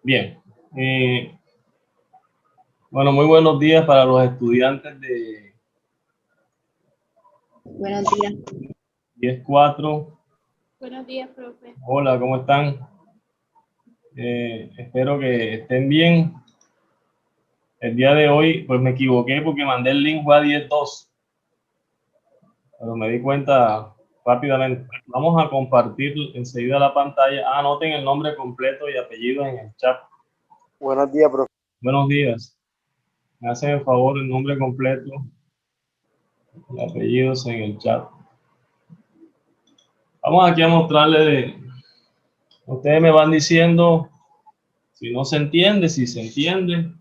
Bien. Bueno, muy buenos días para los estudiantes de Buenos días. 10-4. Buenos días, profe. Hola, ¿cómo están? Espero que estén bien. El día de hoy, pues me equivoqué porque mandé el link a 10-2, pero me di cuenta rápidamente. Vamos a compartir enseguida la pantalla. Anoten el nombre completo y apellido en el chat. Buenos días, profe. Buenos días. Me hacen el favor el nombre completo y apellidos en el chat. Vamos aquí a mostrarles. Ustedes me van diciendo si no se entiende, si se entiende.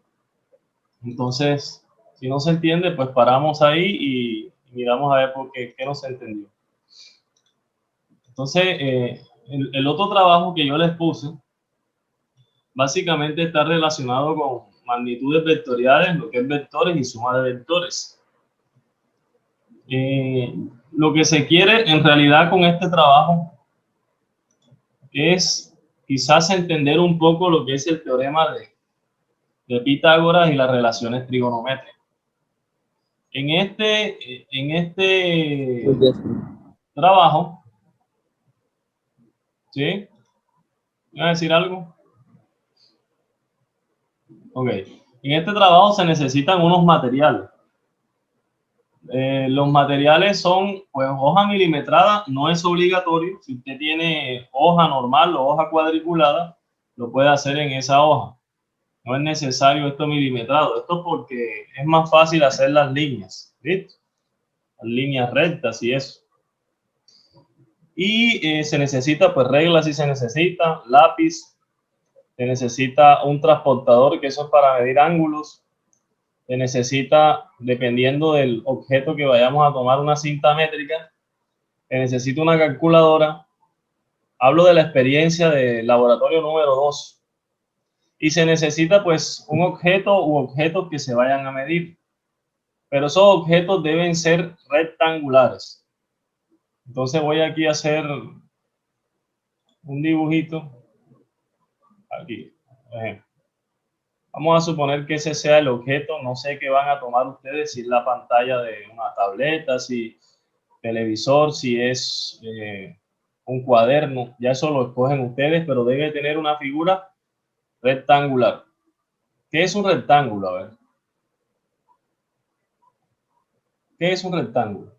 Entonces, si no se entiende, pues paramos ahí y miramos a ver por qué no se entendió. Entonces, el otro trabajo que yo les puse, básicamente está relacionado con magnitudes vectoriales, lo que es vectores y suma de vectores. Lo que se quiere en realidad con este trabajo es quizás entender un poco lo que es el teorema de Pitágoras y las relaciones trigonométricas. En este trabajo, ¿sí? ¿Voy a decir algo? Ok. En este trabajo se necesitan unos materiales. Los materiales son, pues, hoja milimetrada, no es obligatorio. Si usted tiene hoja normal o hoja cuadriculada, lo puede hacer en esa hoja. No es necesario esto milimetrado. Esto porque es más fácil hacer las líneas, ¿viste? Las líneas rectas y eso. Y se necesita, pues, reglas si se necesita, lápiz, se necesita un transportador, que eso es para medir ángulos. Se necesita, dependiendo del objeto que vayamos a tomar, una cinta métrica. Se necesita una calculadora. Hablo de la experiencia del laboratorio número 2. Y se necesita, pues, un objeto u objetos que se vayan a medir. Pero esos objetos deben ser rectangulares. Entonces voy aquí a hacer un dibujito. Aquí, por ejemplo. Vamos a suponer que ese sea el objeto. No sé qué van a tomar ustedes, si es la pantalla de una tableta, si televisor, si es un cuaderno. Ya eso lo escogen ustedes, pero debe tener una figura rectangular. ¿Qué es un rectángulo? A ver. ¿Qué es un rectángulo?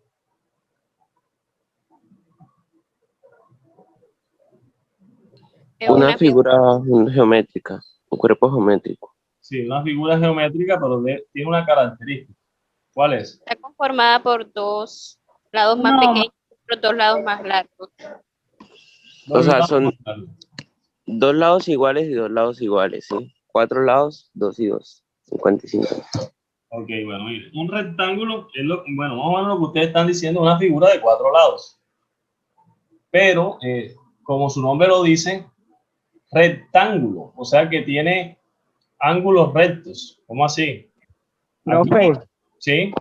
Una figura geométrica, un cuerpo geométrico. Sí, una figura geométrica, pero tiene una característica. ¿Cuál es? Está conformada por dos lados más pequeños y los dos lados más largos. O sea, son dos lados iguales y dos lados iguales, ¿sí? 4 lados, 2 y 2, 55. Ok, bueno, mire, un rectángulo es bueno, más o menos lo que ustedes están diciendo, una figura de 4 lados. Pero, como su nombre lo dice, rectángulo, o sea que tiene ángulos rectos. ¿Cómo así? Profe, ¿Sí?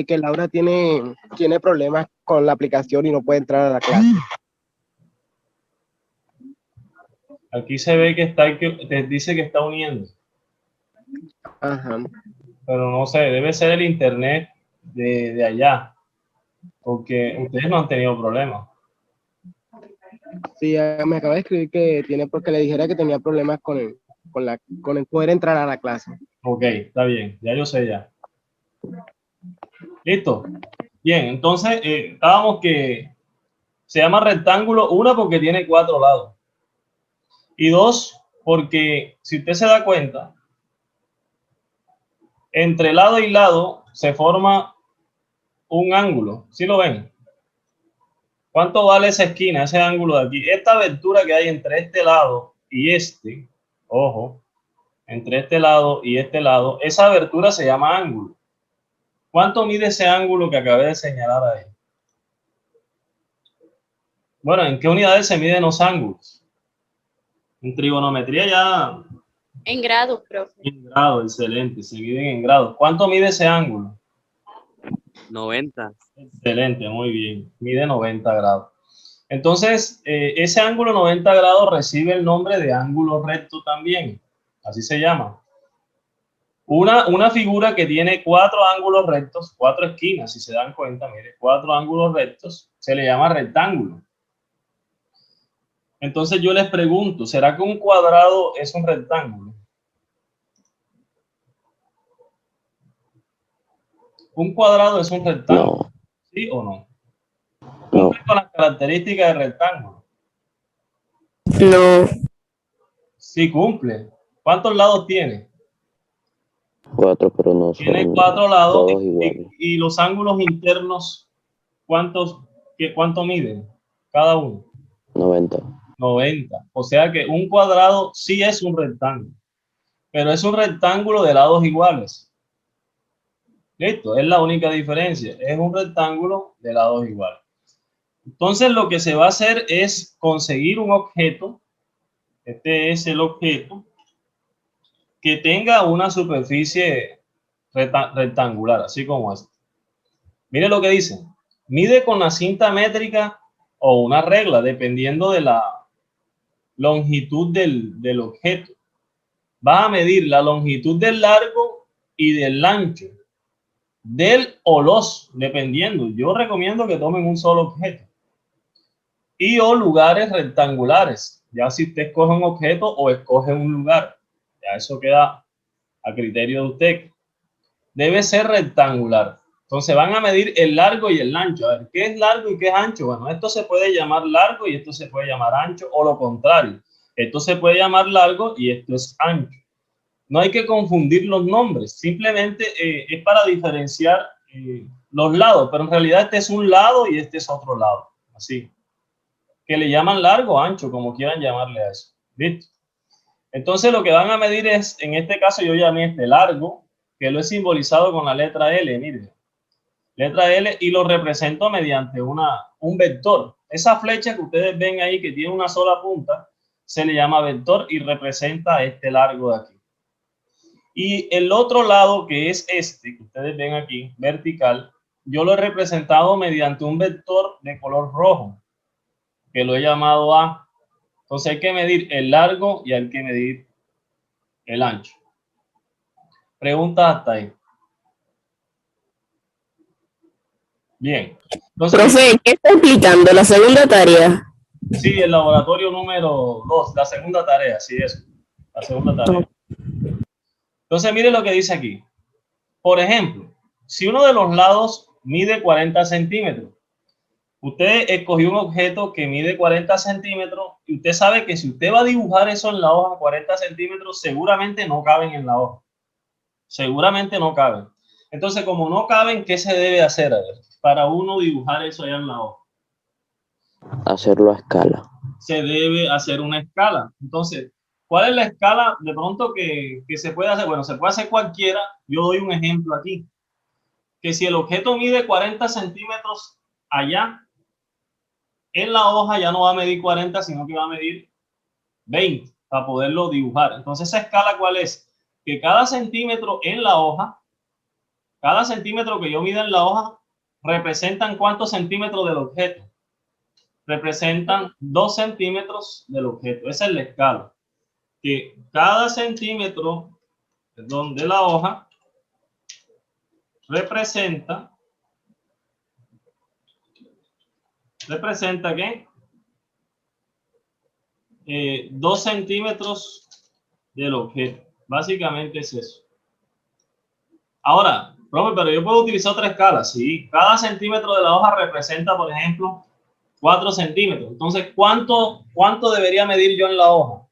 que Laura tiene problemas con la aplicación y no puede entrar a la clase. Aquí se ve que te dice que está uniendo. Ajá. Pero no sé, debe ser el internet de allá, porque ustedes no han tenido problemas. Sí, me acaba de escribir que tiene, porque le dijera que tenía problemas con el poder entrar a la clase. Ok, está bien, ya yo sé ya. ¿Listo? Bien, entonces estábamos que se llama rectángulo, una porque tiene 4 lados. Y dos, porque si usted se da cuenta, entre lado y lado se forma un ángulo. ¿Sí lo ven? ¿Cuánto vale esa esquina, ese ángulo de aquí? Esta abertura que hay entre este lado y este, ojo, entre este lado y este lado, esa abertura se llama ángulo. ¿Cuánto mide ese ángulo que acabé de señalar ahí? Bueno, ¿en qué unidades se miden los ángulos? En trigonometría ya... En grados, profe. En grados, excelente, se miden en grados. ¿Cuánto mide ese ángulo? 90. Excelente, muy bien. Mide 90 grados. Entonces, ese ángulo 90 grados recibe el nombre de ángulo recto también. Así se llama. Una figura que tiene 4 ángulos rectos, 4 esquinas, si se dan cuenta, mire, 4 ángulos rectos, se le llama rectángulo. Entonces yo les pregunto, ¿será que un cuadrado es un rectángulo? ¿Un cuadrado es un rectángulo? No. ¿Sí o no? No. ¿Cumple con las características de rectángulo? No. Sí cumple. ¿Cuántos lados tiene? 4, pero no Tiene son 4 lados todos iguales. y los ángulos internos, ¿cuánto miden cada uno? 90. 90. O sea que un cuadrado sí es un rectángulo, pero es un rectángulo de lados iguales. Listo, es la única diferencia. Es un rectángulo de lados iguales. Entonces lo que se va a hacer es conseguir un objeto. Este es el objeto que tenga una superficie rectangular, así como este. Mire lo que dice. Mide con la cinta métrica o una regla, dependiendo de la longitud del objeto. Vas a medir la longitud del largo y del ancho, del o los, dependiendo. Yo recomiendo que tomen un solo objeto. Y o lugares rectangulares. Ya si usted escoge un objeto o escoge un lugar. Ya eso queda a criterio de usted. Debe ser rectangular. Entonces van a medir el largo y el ancho. A ver, ¿qué es largo y qué es ancho? Bueno, esto se puede llamar largo y esto se puede llamar ancho, o lo contrario. Esto se puede llamar largo y esto es ancho. No hay que confundir los nombres, simplemente es para diferenciar los lados, pero en realidad este es un lado y este es otro lado. Así. Que le llaman largo o ancho, como quieran llamarle a eso. ¿Listo? Entonces lo que van a medir es, en este caso yo llamé este largo, que lo he simbolizado con la letra L, miren. Letra L, y lo represento mediante un vector. Esa flecha que ustedes ven ahí que tiene una sola punta, se le llama vector y representa este largo de aquí. Y el otro lado, que es este, que ustedes ven aquí, vertical, yo lo he representado mediante un vector de color rojo, que lo he llamado A. Entonces hay que medir el largo y hay que medir el ancho. Preguntas hasta ahí. Bien. Entonces, Profe, ¿qué está explicando la segunda tarea? sí, el laboratorio número 2, la segunda tarea, sí, eso. La segunda tarea. Entonces, mire lo que dice aquí. Por ejemplo, si uno de los lados mide 40 centímetros, usted escogió un objeto que mide 40 centímetros y usted sabe que si usted va a dibujar eso en la hoja, 40 centímetros, seguramente no caben en la hoja. Seguramente no caben. Entonces, como no caben, ¿qué se debe hacer para uno dibujar eso allá en la hoja? Hacerlo a escala. Se debe hacer una escala. Entonces, ¿cuál es la escala de pronto que se puede hacer? Bueno, se puede hacer cualquiera. Yo doy un ejemplo aquí. Que si el objeto mide 40 centímetros allá, en la hoja ya no va a medir 40, sino que va a medir 20 para poderlo dibujar. Entonces, ¿esa escala cuál es? Que cada centímetro en la hoja, cada centímetro que yo mida en la hoja, representan ¿cuántos centímetros del objeto? Representan 2 centímetros del objeto. Esa es la escala. Que cada centímetro, perdón, de la hoja representa ¿qué? 2 centímetros del objeto. Básicamente es eso. Ahora, profe, pero yo puedo utilizar otra escala. Sí, cada centímetro de la hoja representa, por ejemplo, 4 centímetros. Entonces, ¿cuánto debería medir yo en la hoja?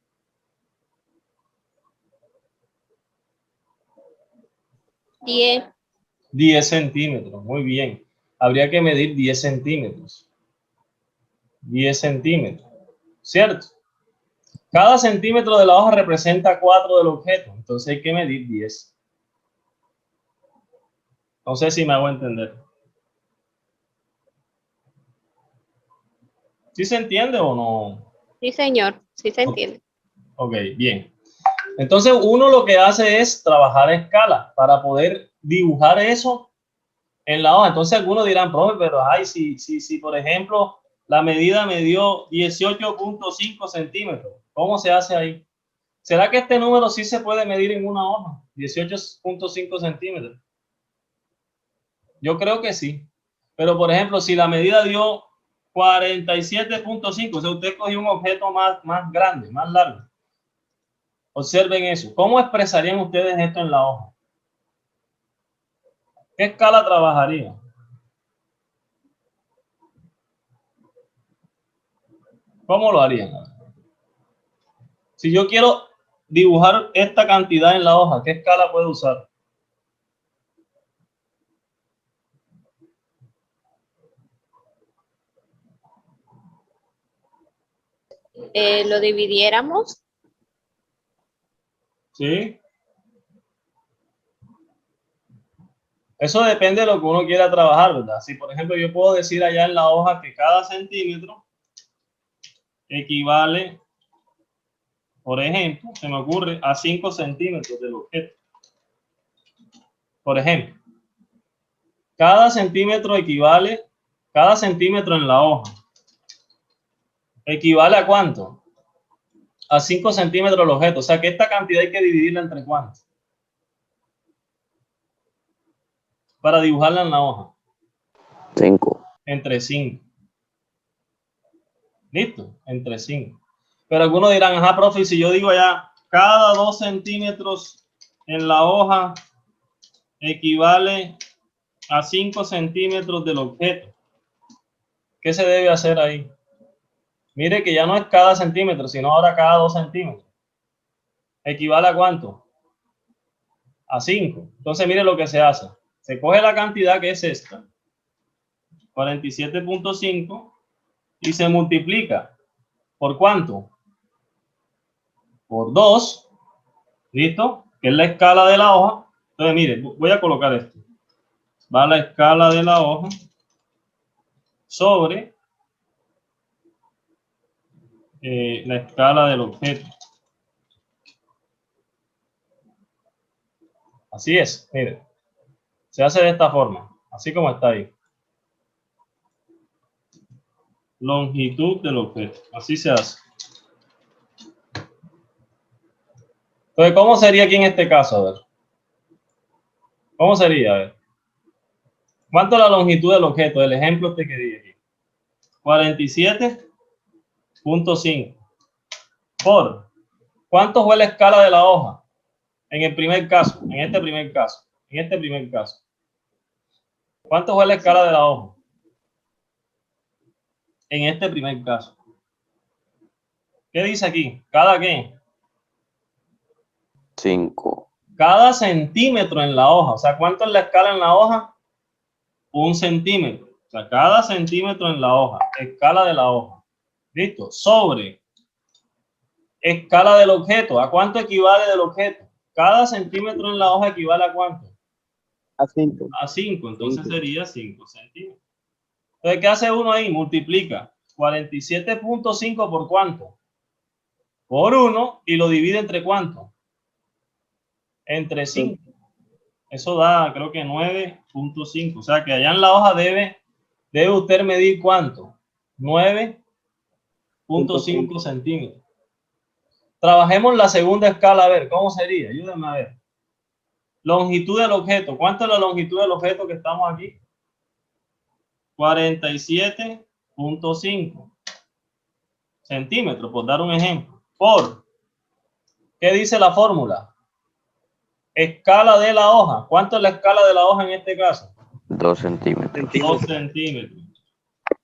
10. 10 centímetros. Muy bien. Habría que medir 10 centímetros. 10 centímetros. ¿Cierto? Cada centímetro de la hoja representa 4 del objeto. Entonces hay que medir 10. No sé si me hago entender. ¿Sí se entiende o no? Sí, señor. Sí se entiende. Ok, bien. Entonces uno lo que hace es trabajar a escala para poder dibujar eso en la hoja. Entonces algunos dirán, profe, pero ay, si por ejemplo La medida me dio 18.5 centímetros. ¿Cómo se hace ahí? ¿Será que este número sí se puede medir en una hoja? 18.5 centímetros. Yo creo que sí. Pero, por ejemplo, si la medida dio 47.5, o sea, usted cogió un objeto más grande, más largo. Observen eso. ¿Cómo expresarían ustedes esto en la hoja? ¿Qué escala trabajaría? ¿Cómo lo harían? Si yo quiero dibujar esta cantidad en la hoja, ¿qué escala puedo usar? Lo dividiéramos. ¿Sí? Eso depende de lo que uno quiera trabajar, ¿verdad? Si, por ejemplo, yo puedo decir allá en la hoja que cada centímetro equivale, por ejemplo, se me ocurre, a 5 centímetros del objeto. Por ejemplo, cada centímetro en la hoja equivale a ¿cuánto? A 5 centímetros el objeto. O sea que esta cantidad hay que dividirla entre ¿cuánto? Para dibujarla en la hoja. 5. Entre 5. ¿Listo? Entre 5. Pero algunos dirán, ajá, profe, si yo digo allá, cada 2 centímetros en la hoja equivale a 5 centímetros del objeto. ¿Qué se debe hacer ahí? Mire que ya no es cada centímetro, sino ahora cada 2 centímetros. ¿Equivale a cuánto? A 5. Entonces mire lo que se hace. Se coge la cantidad que es esta, 47.5, y se multiplica. ¿Por cuánto? Por 2. ¿Listo? Que es la escala de la hoja. Entonces mire, voy a colocar esto. Va la escala de la hoja sobre la escala del objeto. Así es, mire. Se hace de esta forma, así como está ahí. Longitud del objeto, así se hace. Entonces, ¿cómo sería aquí en este caso? A ver. ¿Cómo sería? A ver. ¿Cuánto es la longitud del objeto? El ejemplo que di aquí. 47.5. Por. ¿Cuánto fue la escala de la hoja? En el primer caso, en este primer caso. ¿Cuánto fue la escala de la hoja? En este primer caso. ¿Qué dice aquí? ¿Cada qué? 5. Cada centímetro en la hoja. O sea, ¿cuánto es la escala en la hoja? 1 centímetro. O sea, cada centímetro en la hoja. Escala de la hoja. ¿Listo? Sobre escala del objeto. ¿A cuánto equivale del objeto? Cada centímetro en la hoja equivale a ¿cuánto? A 5. A 5. Entonces sería 5 centímetros. Entonces, ¿qué hace uno ahí? Multiplica 47.5 por ¿cuánto? Por 1 y lo divide entre ¿cuánto? Entre 5. Eso da, creo que 9.5. O sea, que allá en la hoja debe usted medir ¿cuánto? 9.5 centímetros. Trabajemos la segunda escala, a ver, ¿cómo sería? Ayúdenme a ver. Longitud del objeto. ¿Cuánto es la longitud del objeto que estamos aquí? 47.5 centímetros, por dar un ejemplo. Por, ¿qué dice la fórmula? Escala de la hoja. ¿Cuánto es la escala de la hoja en este caso? 2 centímetros. 2 centímetros.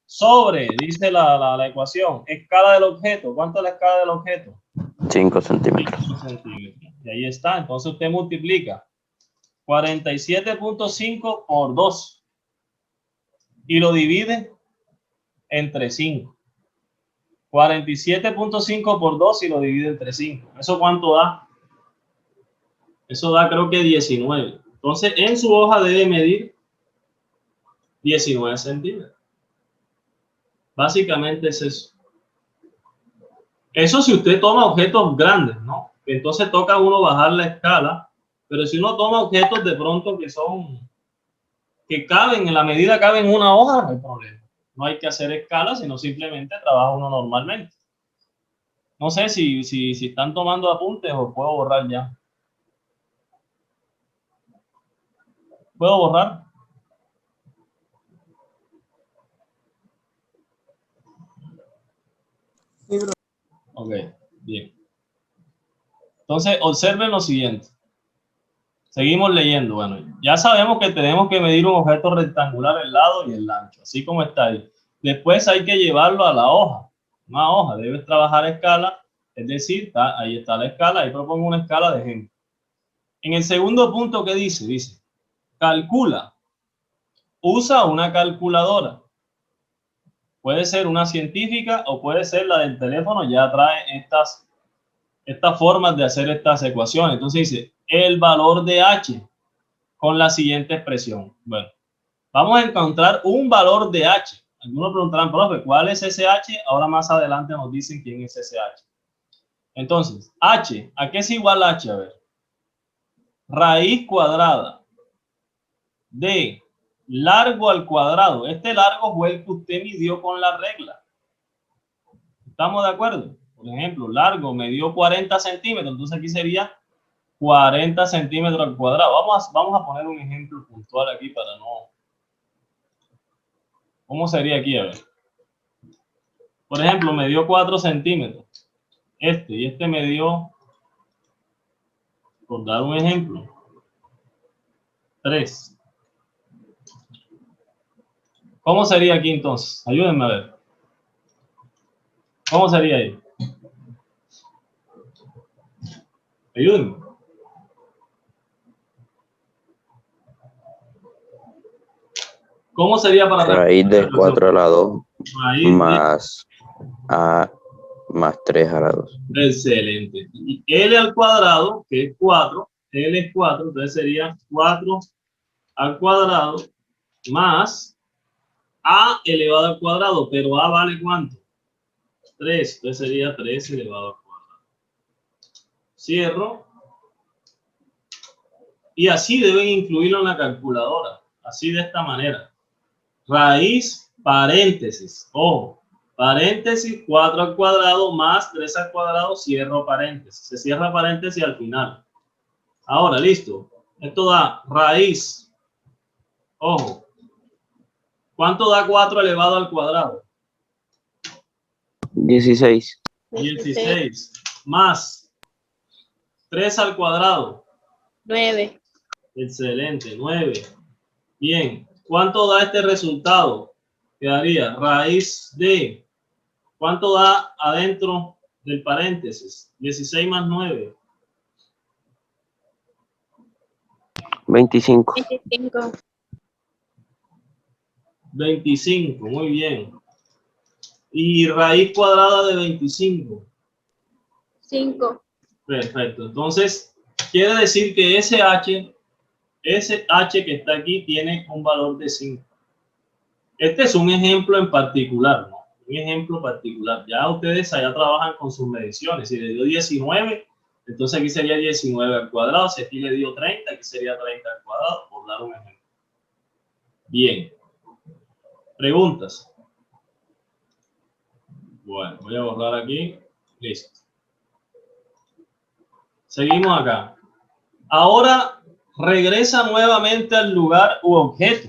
Sobre, dice la ecuación, escala del objeto. ¿Cuánto es la escala del objeto? 5 centímetros. 5 centímetros. Y ahí está. Entonces usted multiplica 47.5 por 2 y lo divide entre 5. 47.5 por 2 y lo divide entre 5. ¿Eso cuánto da? Eso da, creo que 19. Entonces, en su hoja debe medir 19 centímetros. Básicamente es eso. Eso si usted toma objetos grandes, ¿no? Entonces toca a uno bajar la escala. Pero si uno toma objetos de pronto que caben, en la medida caben en una hoja, no hay problema. no hay que hacer escala, sino simplemente trabaja uno normalmente. No sé si están tomando apuntes o puedo borrar ya. ¿Puedo borrar? Ok, bien. Entonces, observen lo siguiente. Seguimos leyendo. Bueno, ya sabemos que tenemos que medir un objeto rectangular, el lado y el ancho, así como está ahí. Después hay que llevarlo a la hoja. Una hoja, debes trabajar a escala, es decir, ahí está la escala, ahí propongo una escala de ejemplo. En el segundo punto, ¿qué dice? Dice, calcula. Usa una calculadora. Puede ser una científica o puede ser la del teléfono, ya trae estas formas de hacer estas ecuaciones. Entonces dice, el valor de H con la siguiente expresión. Bueno, vamos a encontrar un valor de H. Algunos preguntarán, profe, ¿cuál es ese H? Ahora más adelante nos dicen quién es ese H. Entonces, H, ¿a qué es igual H? A ver, raíz cuadrada de largo al cuadrado. Este largo fue el que usted midió con la regla. ¿Estamos de acuerdo? Por ejemplo, largo me dio 40 centímetros, entonces aquí sería 40 centímetros al cuadrado. Vamos a poner un ejemplo puntual aquí para no... ¿Cómo sería aquí? A ver. Por ejemplo, me dio 4 centímetros. Y este me dio, por dar un ejemplo, 3. ¿Cómo sería aquí entonces? Ayúdenme a ver. ¿Cómo sería ahí? Ayúdenme. ¿Cómo sería para raíz de 4 a la 2 más A más 3 a la 2? Excelente. Y L al cuadrado, que es 4, L es 4, entonces sería 4 al cuadrado más A elevado al cuadrado, pero A vale ¿cuánto? 3, entonces sería 3 elevado al cuadrado. Cierro. Y así deben incluirlo en la calculadora, así de esta manera. Raíz, paréntesis, ojo, paréntesis 4 al cuadrado más 3 al cuadrado, cierro paréntesis. Se cierra paréntesis al final. Ahora, listo. Esto da raíz. Ojo. ¿Cuánto da 4 elevado al cuadrado? 16. 16. Más 3 al cuadrado. 9. Excelente, 9. Bien. ¿Cuánto da este resultado? Quedaría raíz de... ¿Cuánto da adentro del paréntesis? 16 más 9. 25. 25. 25, muy bien. Y raíz cuadrada de 25. 5. Perfecto. Entonces, quiere decir que ese H que está aquí tiene un valor de 5. Este es un ejemplo en particular, ¿no? Un ejemplo particular. Ya ustedes allá trabajan con sus mediciones. Si le dio 19, entonces aquí sería 19 al cuadrado. Si aquí le dio 30, aquí sería 30 al cuadrado, por dar un ejemplo. Bien. ¿Preguntas? Bueno, voy a borrar aquí. Listo. Seguimos acá. Ahora regresa nuevamente al lugar u objeto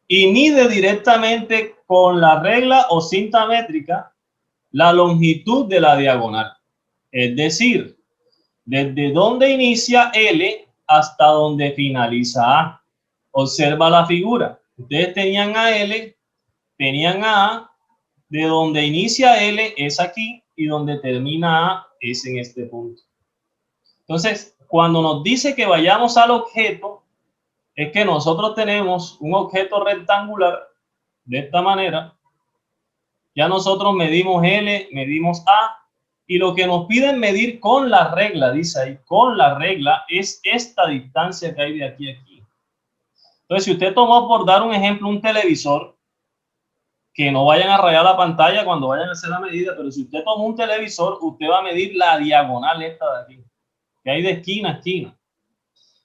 y mide directamente con la regla o cinta métrica la longitud de la diagonal. Es decir, desde donde inicia L hasta donde finaliza A. Observa la figura. Ustedes tenían a L, tenían a A, de donde inicia L es aquí y donde termina A es en este punto. Entonces, cuando nos dice que vayamos al objeto, es que nosotros tenemos un objeto rectangular de esta manera. Ya nosotros medimos L, medimos A, y lo que nos piden medir con la regla, dice ahí, con la regla, es esta distancia que hay de aquí a aquí. Entonces, si usted tomó, por dar un ejemplo, un televisor, que no vayan a rayar la pantalla cuando vayan a hacer la medida, pero si usted toma un televisor, usted va a medir la diagonal esta de aquí, que hay de esquina a esquina.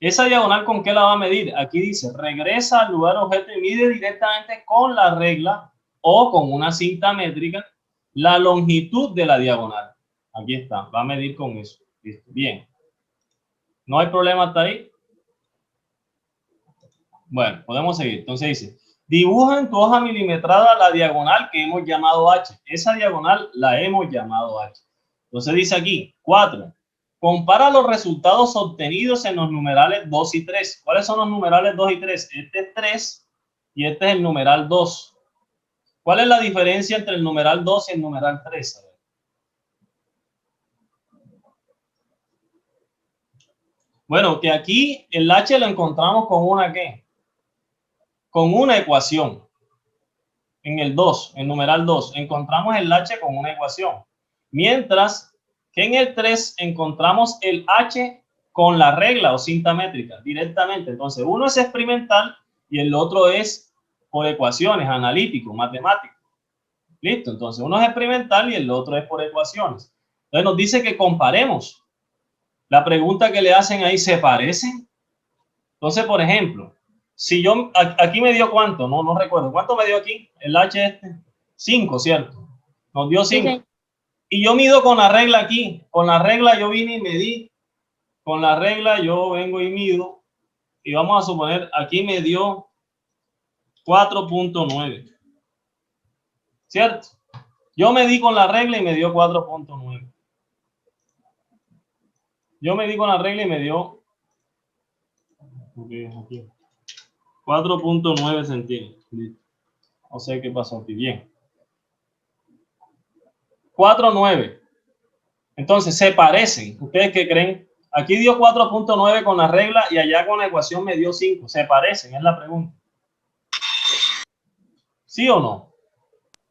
¿Esa diagonal con qué la va a medir? Aquí dice, regresa al lugar objeto y mide directamente con la regla o con una cinta métrica la longitud de la diagonal. Aquí está, va a medir con eso. Listo. Bien. ¿No hay problema hasta ahí? Bueno, podemos seguir. Entonces dice, dibuja en tu hoja milimetrada la diagonal que hemos llamado H. Esa diagonal la hemos llamado H. Entonces dice aquí, 4. Compara los resultados obtenidos en los numerales 2 y 3. ¿Cuáles son los numerales 2 y 3? Este es 3 y este es el numeral 2. ¿Cuál es la diferencia entre el numeral 2 y el numeral 3? A ver. Bueno, que aquí el H lo encontramos con una ¿qué? Con una ecuación. En el 2, en numeral 2, encontramos el H con una ecuación. Mientras que en el 3 encontramos el H con la regla o cinta métrica directamente. Entonces, uno es experimental y el otro es por ecuaciones, analítico, matemático. Listo, entonces uno es experimental y el otro es por ecuaciones. Entonces nos dice que comparemos. La pregunta que le hacen ahí, ¿se parecen? Entonces, por ejemplo, si yo, aquí me dio cuánto, no recuerdo. ¿Cuánto me dio aquí? El H este. 5, ¿cierto? Nos dio 5. Sí. Y yo mido con la regla aquí. Con la regla yo vine y medí. Con la regla yo vengo y mido. Y vamos a suponer, aquí me dio 4.9. ¿Cierto? Yo medí con la regla y me dio 4.9. Yo medí con la regla y me dio 4.9 centímetros. No sé qué pasó aquí. Bien. 4.9. Entonces, se parecen. ¿Ustedes qué creen? Aquí dio 4.9 con la regla y allá con la ecuación me dio 5. ¿Se parecen? Es la pregunta. ¿Sí o no?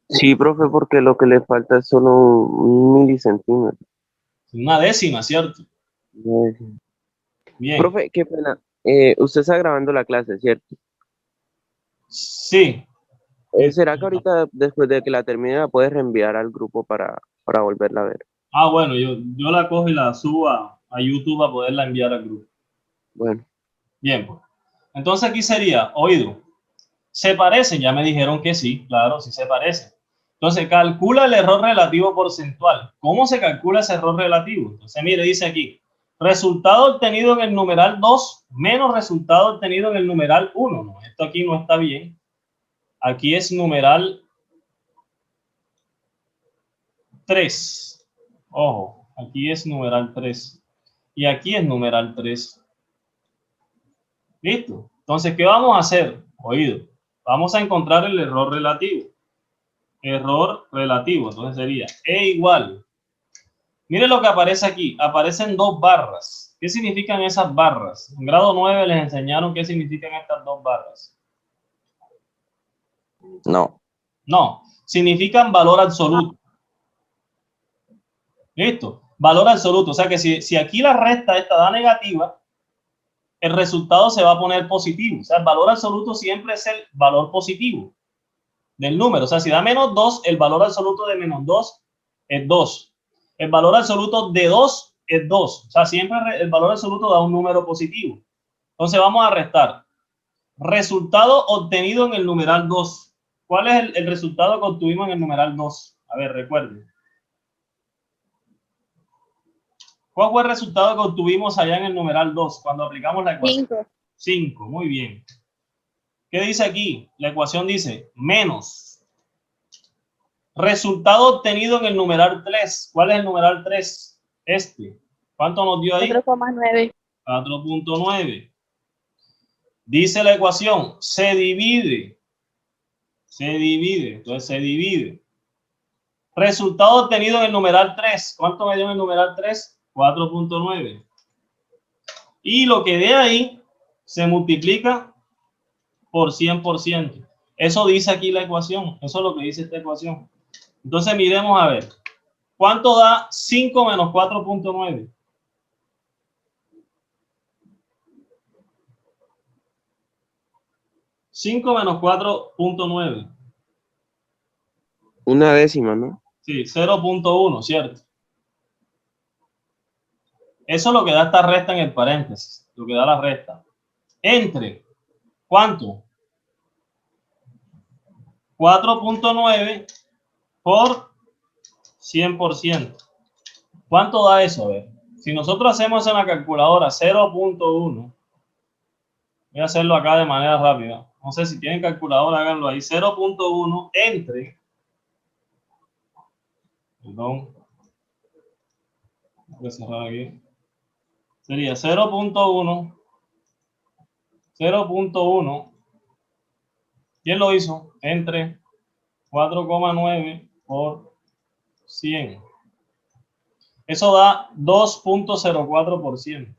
Sí, profe, porque lo que le falta es solo un milicentímetro. Una décima, ¿cierto? Bien. Profe, qué pena. Usted está grabando la clase, ¿cierto? Sí. ¿Será que ahorita, después de que la termine, la puedes reenviar al grupo para volverla a ver? Ah, bueno, yo la cojo y la subo a YouTube para poderla enviar al grupo. Bueno. Bien, pues. Entonces aquí sería, oído, ¿se parecen? Ya me dijeron que sí, claro, sí se parecen. Entonces calcula el error relativo porcentual. ¿Cómo se calcula ese error relativo? Entonces mire, dice aquí, resultado obtenido en el numeral 2 menos resultado obtenido en el numeral 1. No, esto aquí no está bien. Aquí es numeral 3. Ojo, aquí es numeral 3. Y aquí es numeral 3. ¿Listo? Entonces, ¿qué vamos a hacer? Oído, vamos a encontrar el error relativo. Error relativo, entonces sería E igual. Mire lo que aparece aquí. Aparecen 2 barras. ¿Qué significan esas barras? En grado 9 les enseñaron qué significan estas 2 barras. No. No, significan valor absoluto. ¿Listo? Valor absoluto. O sea que si aquí la resta esta da negativa, el resultado se va a poner positivo. O sea, el valor absoluto siempre es el valor positivo del número. O sea, si da menos 2, el valor absoluto de menos 2 es 2. El valor absoluto de 2 es 2. O sea, siempre el valor absoluto da un número positivo. Entonces vamos a restar. Resultado obtenido en el numeral 2. ¿Cuál es el resultado que obtuvimos en el numeral 2? A ver, recuerden. ¿Cuál fue el resultado que obtuvimos allá en el numeral 2 cuando aplicamos la ecuación? 5, muy bien. ¿Qué dice aquí? La ecuación dice menos resultado obtenido en el numeral 3. ¿Cuál es el numeral 3? Este. ¿Cuánto nos dio ahí? 4,9. 4.9. Dice la ecuación, se divide. Se divide. Entonces se divide. Resultado obtenido en el numeral 3. ¿Cuánto me dio en el numeral 3? 4.9. Y lo que de ahí se multiplica por 100%. Eso dice aquí la ecuación. Eso es lo que dice esta ecuación. Entonces miremos a ver. ¿Cuánto da 5 menos 4.9? ¿5 menos 4.9? Una décima, ¿no? Sí, 0.1, ¿cierto? Eso es lo que da esta resta en el paréntesis. lo que da la resta, entre, ¿cuánto? 4.9 por 100%. ¿Cuánto da eso? A ver, si nosotros hacemos en la calculadora 0.1, voy a hacerlo acá de manera rápida. No sé si tienen calculadora, háganlo ahí. 0.1 entre, perdón, voy a cerrar aquí. Sería 0.1, 0.1. ¿Quién lo hizo? Entre 4,9 por 100. Eso da 2.04%.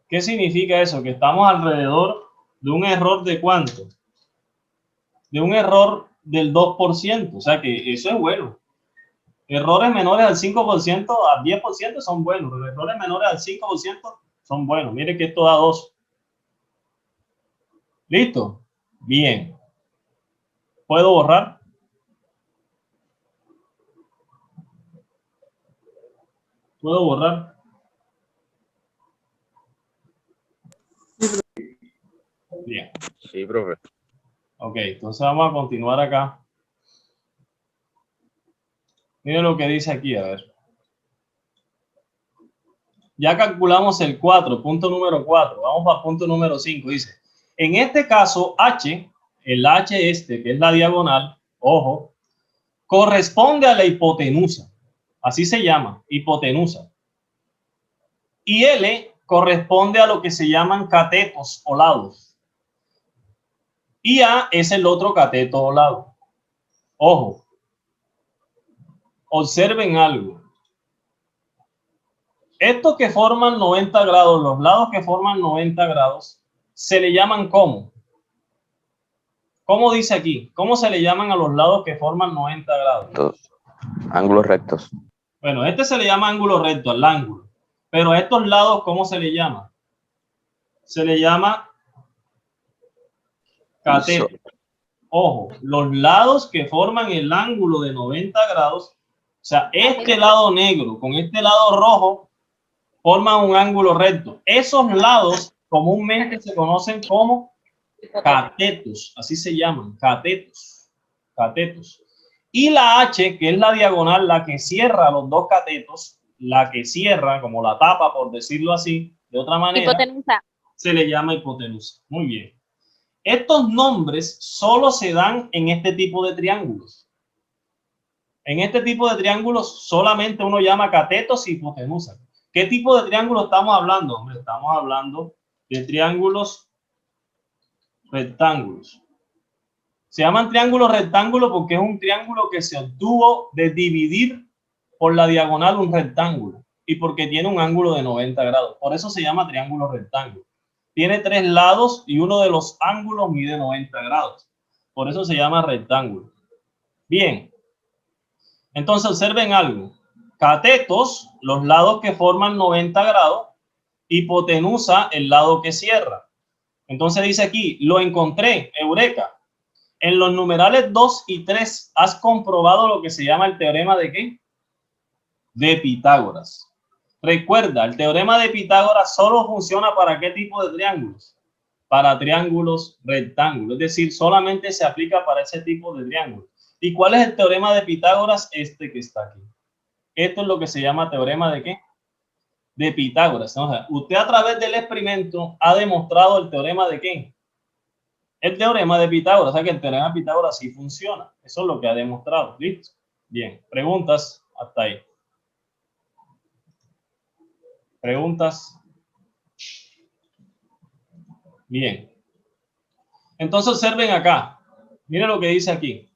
¿Qué significa eso? Que estamos alrededor de un error de ¿cuánto? De un error del 2%. O sea que eso es bueno. Errores menores al 5%, al 10% son buenos. Pero errores menores al 5% son buenos. Mire que esto da 2. ¿Listo? Bien. ¿Puedo borrar? ¿Puedo borrar? Bien. Sí, profe. Ok, entonces vamos a continuar acá. Miren lo que dice aquí, a ver. Ya calculamos el 4, punto número 4. Vamos para punto número 5. Dice, en este caso, H, el H este, que es la diagonal, ojo, corresponde a la hipotenusa. Así se llama, hipotenusa. Y L corresponde a lo que se llaman catetos o lados. Y A es el otro cateto o lado. Ojo, observen algo. Estos que forman 90 grados, los lados que forman 90 grados, se le llaman ¿cómo? ¿Cómo dice aquí? ¿Cómo se le llaman a los lados que forman 90 grados? Ángulos rectos. Bueno, este se le llama ángulo recto, al ángulo. Pero a estos lados, ¿cómo se le llama? Se le llama cateto. Ojo, los lados que forman el ángulo de 90 grados, o sea, este lado negro con este lado rojo, forman un ángulo recto. Esos lados comúnmente se conocen como catetos, así se llaman, catetos, catetos. Y la H, que es la diagonal, la que cierra los dos catetos, la que cierra, como la tapa, por decirlo así, de otra manera, Hipotenusa. se le llama hipotenusa. Muy bien. Estos nombres solo se dan en este tipo de triángulos. En este tipo de triángulos solamente uno llama catetos y hipotenusa. ¿Qué tipo de triángulo estamos hablando? Hombre, estamos hablando de triángulos rectángulos. Se llaman triángulos rectángulos porque es un triángulo que se obtuvo de dividir por la diagonal un rectángulo y porque tiene un ángulo de 90 grados. Por eso se llama triángulo rectángulo. Tiene 3 lados y uno de los ángulos mide 90 grados. Por eso se llama rectángulo. Bien. Entonces observen algo. Catetos, los lados que forman 90 grados. Hipotenusa, el lado que cierra. Entonces dice aquí, lo encontré, eureka. En los numerales 2 y 3 has comprobado lo que se llama el teorema de ¿qué? De Pitágoras. Recuerda, el teorema de Pitágoras solo funciona para ¿qué tipo de triángulos? Para triángulos rectángulos. Es decir, solamente se aplica para ese tipo de triángulos. ¿Y cuál es el teorema de Pitágoras? Este que está aquí. Esto es lo que se llama teorema de ¿qué? De Pitágoras. O sea, usted a través del experimento ha demostrado el teorema de ¿qué? El teorema de Pitágoras. O sea que el teorema de Pitágoras sí funciona. Eso es lo que ha demostrado. ¿Listo? Bien. Preguntas hasta ahí. ¿Preguntas? Bien. Entonces observen acá. Miren lo que dice aquí.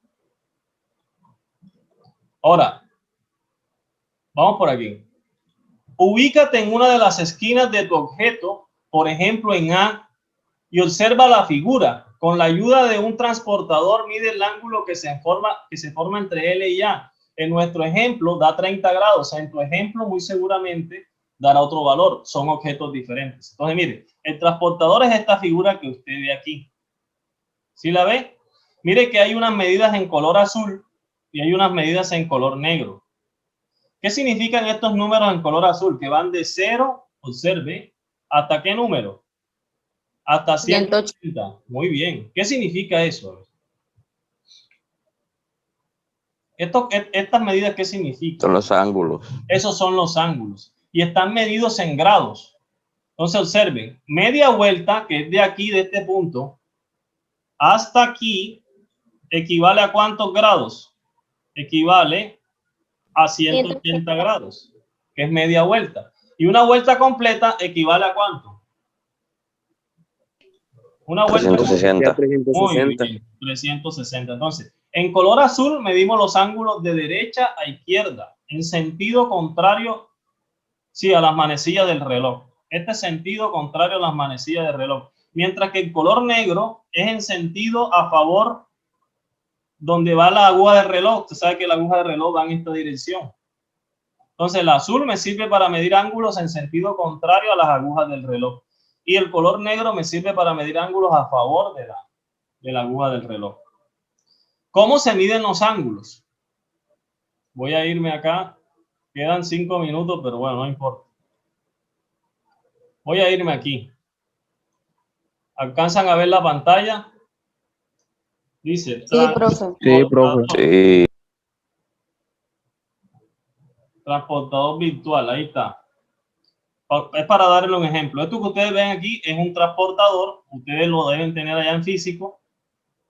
Ahora, vamos por aquí. Ubícate en una de las esquinas de tu objeto, por ejemplo en A, y observa la figura. Con la ayuda de un transportador mide el ángulo que se forma entre L y A. En nuestro ejemplo da 30 grados. O sea, en tu ejemplo muy seguramente dará otro valor. Son objetos diferentes. Entonces, mire, el transportador es esta figura que usted ve aquí. ¿Sí la ve? Mire que hay unas medidas en color azul y hay unas medidas en color negro. ¿Qué significan estos números en color azul? Que van de 0, observe, ¿hasta qué número? Hasta 180. Muy bien. ¿Qué significa eso? Estas medidas, ¿qué significan? Son los ángulos. Esos son los ángulos. Y están medidos en grados. Entonces, observen, media vuelta, que es de aquí, de este punto, hasta aquí, equivale a ¿cuántos grados? Equivale a 180 grados, que es media vuelta. Y una vuelta completa equivale a ¿cuánto? Una vuelta 360. completa. Muy bien, 360. Entonces, en color azul medimos los ángulos de derecha a izquierda, en sentido contrario, sí, a las manecillas del reloj. Este es sentido contrario a las manecillas del reloj. Mientras que el color negro es en sentido a favor donde va la aguja del reloj. Usted sabe que la aguja del reloj va en esta dirección. Entonces el azul me sirve para medir ángulos en sentido contrario a las agujas del reloj. Y el color negro me sirve para medir ángulos a favor de la aguja del reloj. ¿Cómo se miden los ángulos? Voy a irme acá. Quedan 5 minutos, pero bueno, no importa. Voy a irme aquí. ¿Alcanzan a ver la pantalla? Dice. Sí, profe. Sí, profe. Sí. Transportador virtual, ahí está. Es para darle un ejemplo. Esto que ustedes ven aquí es un transportador. Ustedes lo deben tener allá en físico.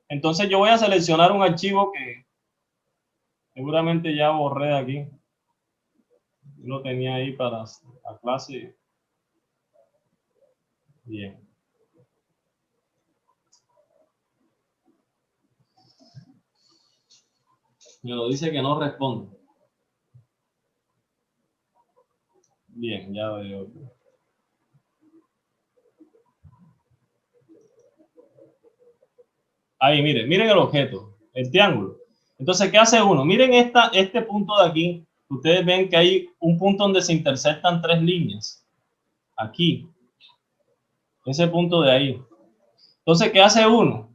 Entonces yo voy a seleccionar un archivo que seguramente ya borré de aquí. Yo lo tenía ahí para la clase. Bien. Me lo dice que no responde. Bien, ya veo. Ahí, miren el objeto, el triángulo. Entonces, ¿qué hace uno? Miren este punto de aquí. Ustedes ven que hay un punto donde se intersectan 3 líneas. Aquí. Ese punto de ahí. Entonces, ¿qué hace uno?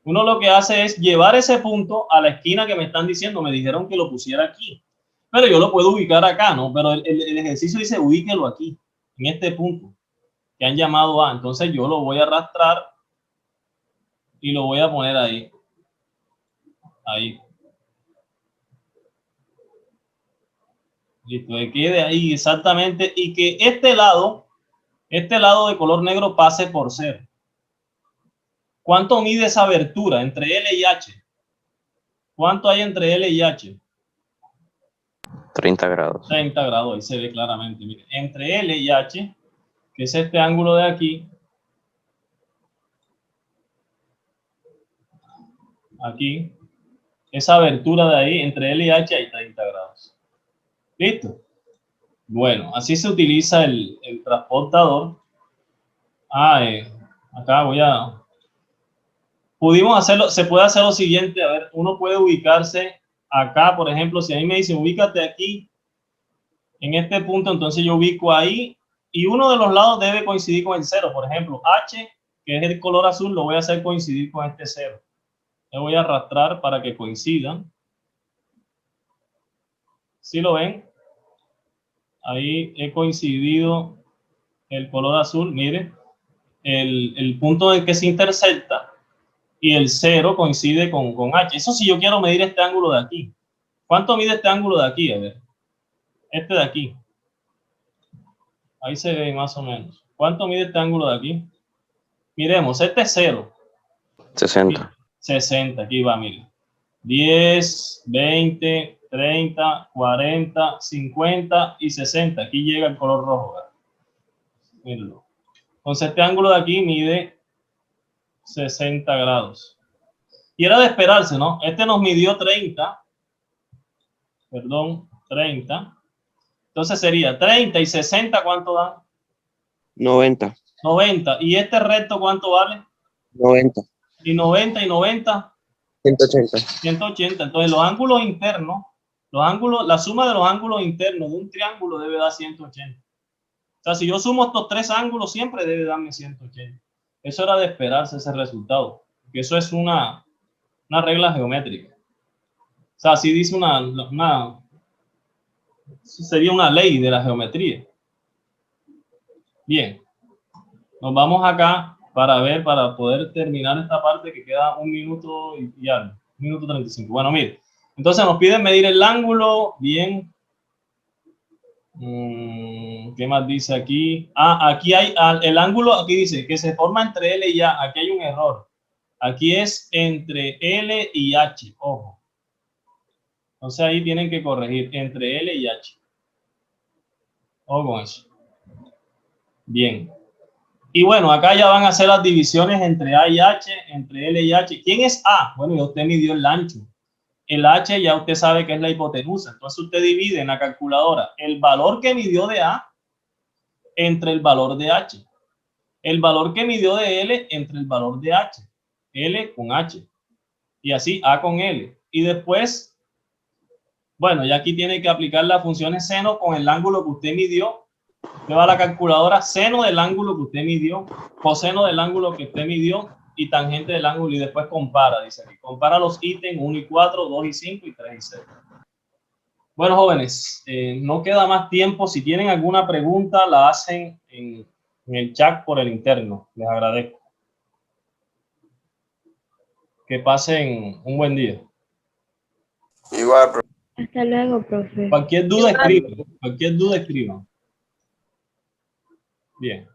Uno lo que hace es llevar ese punto a la esquina que me están diciendo. Me dijeron que lo pusiera aquí. Pero yo lo puedo ubicar acá, ¿no? Pero el ejercicio dice ubíquelo aquí, en este punto, que han llamado A. Entonces yo lo voy a arrastrar y lo voy a poner ahí. Ahí. Listo, que quede ahí exactamente. Y que este lado de color negro pase por 0. ¿Cuánto mide esa abertura entre L y H? ¿Cuánto hay entre L y H? 30 grados. 30 grados, ahí se ve claramente. Mire, entre L y H, que es este ángulo de aquí, aquí, esa abertura de ahí, entre L y H hay 30 grados. ¿Listo? Bueno, así se utiliza el transportador. Acá pudimos hacerlo, se puede hacer lo siguiente, a ver, uno puede ubicarse acá, por ejemplo, si a mí me dicen ubícate aquí, en este punto, entonces yo ubico ahí, y uno de los lados debe coincidir con el 0, por ejemplo, H, que es el color azul, lo voy a hacer coincidir con este 0. Le voy a arrastrar para que coincidan. ¿Sí lo ven? Ahí he coincidido el color azul, miren, el punto en el que se intersecta y el 0 coincide con H. Eso si yo quiero medir este ángulo de aquí. ¿Cuánto mide este ángulo de aquí? A ver, este de aquí. Ahí se ve más o menos. ¿Cuánto mide este ángulo de aquí? Miremos, este es 0. 60. 60, aquí va, miren. 10, 20, 30, 40, 50 y 60. Aquí llega el color rojo. Mírenlo. Entonces este ángulo de aquí mide 60 grados. Y era de esperarse, ¿no? Este nos midió 30. Perdón, 30. Entonces sería 30 y 60, ¿cuánto dan? 90. 90. ¿Y este recto cuánto vale? 90. Y 90 y 90. 180. 180. Entonces los ángulos internos, la suma de los ángulos internos de un triángulo debe dar 180. O sea, si yo sumo estos 3 ángulos, siempre debe darme 180. Eso era de esperarse ese resultado. Que eso es una regla geométrica. O sea, así dice sería una ley de la geometría. Bien. Nos vamos acá para poder terminar esta parte que queda 1 minuto y algo. 1 minuto 35. Bueno, mire. Entonces nos piden medir el ángulo. Bien. ¿Qué más dice aquí? Aquí hay el ángulo, aquí dice que se forma entre L y A. Aquí hay un error. Aquí es entre L y H. Ojo. Entonces ahí tienen que corregir entre L y H. Ojo con eso. Bien. Y bueno, acá ya van a hacer las divisiones entre A y H, entre L y H. ¿Quién es A? Bueno, ya usted midió el ancho. El H ya usted sabe que es la hipotenusa. Entonces usted divide en la calculadora el valor que midió de A entre el valor de H. El valor que midió de L entre el valor de H. L con H. Y así A con L. Y después, bueno, ya aquí tiene que aplicar las funciones seno con el ángulo que usted midió. Usted va a la calculadora, seno del ángulo que usted midió, coseno del ángulo que usted midió y tangente del ángulo, y después compara, dice aquí. Compara los ítems 1 y 4, 2 y 5 y 3 y 6. Bueno, jóvenes, no queda más tiempo. Si tienen alguna pregunta, la hacen en el chat por el interno. Les agradezco. Que pasen un buen día. Igual, profe. Hasta luego, profe. Cualquier duda, escriban. Cualquier duda, escriban. Bien.